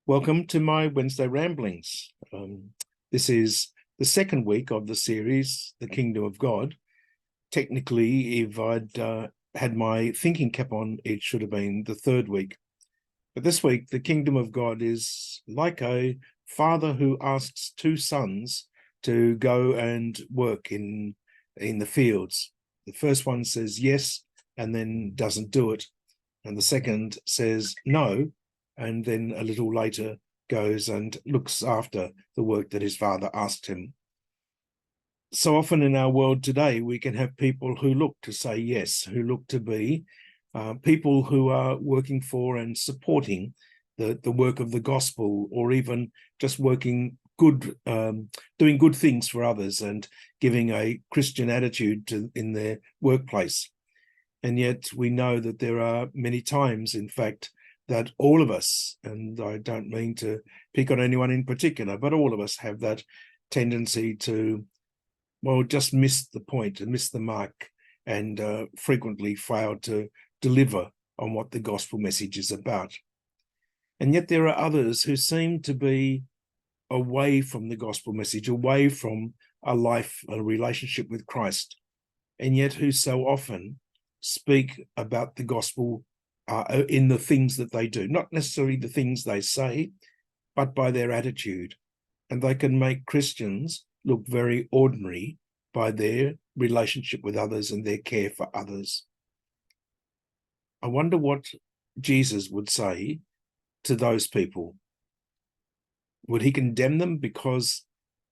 Welcome to my Wednesday ramblings. This is the second week of the series, The Kingdom of God. Technically, if I'd had my thinking cap on, it should have been the third week. But this week, the Kingdom of God is like a father who asks two sons to go and work in the fields. The first one says yes and then doesn't do it. And the second says no, and then a little later goes and looks after the work that his father asked him. So often in our world today, we can have people who look to say yes, who look to be people who are working for and supporting the work of the gospel, or even just working good, doing good things for others and giving a Christian attitude in their workplace. And yet we know that there are many times, in fact, that all of us, and I don't mean to pick on anyone in particular, but all of us have that tendency to, well, just miss the point and miss the mark, and frequently fail to deliver on what the gospel message is about. And yet there are others who seem to be away from the gospel message, away from a relationship with Christ, and yet who so often speak about the gospel in the things that they do, not necessarily the things they say, but by their attitude. And they can make Christians look very ordinary by their relationship with others and their care for others. I wonder what Jesus would say to those people. Would he condemn them because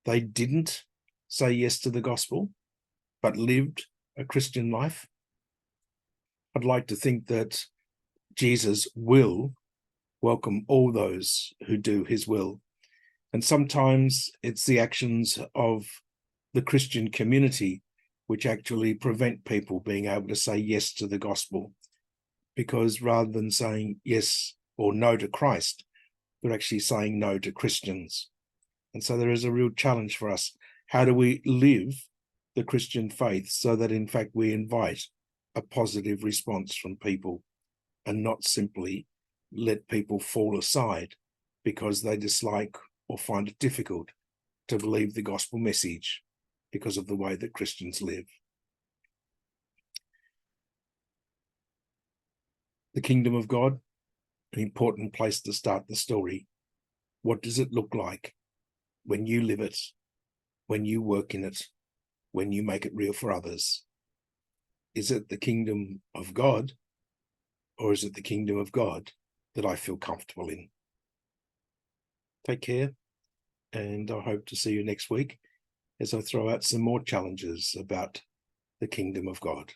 they didn't say yes to the gospel, but lived a Christian life? I'd like to think that Jesus will welcome all those who do his will. And sometimes it's the actions of the Christian community which actually prevent people being able to say yes to the gospel, because rather than saying yes or no to Christ, they're actually saying no to Christians. And so there is a real challenge for us. How do we live the Christian faith so that in fact we invite a positive response from people, and not simply let people fall aside because they dislike or find it difficult to believe the gospel message because of the way that Christians live? The kingdom of God, an important place to start the story. What does it look like when you live it, when you work in it, when you make it real for others? Is it the kingdom of God, or is it the kingdom of God that I feel comfortable in? Take care, and I hope to see you next week as I throw out some more challenges about the kingdom of God.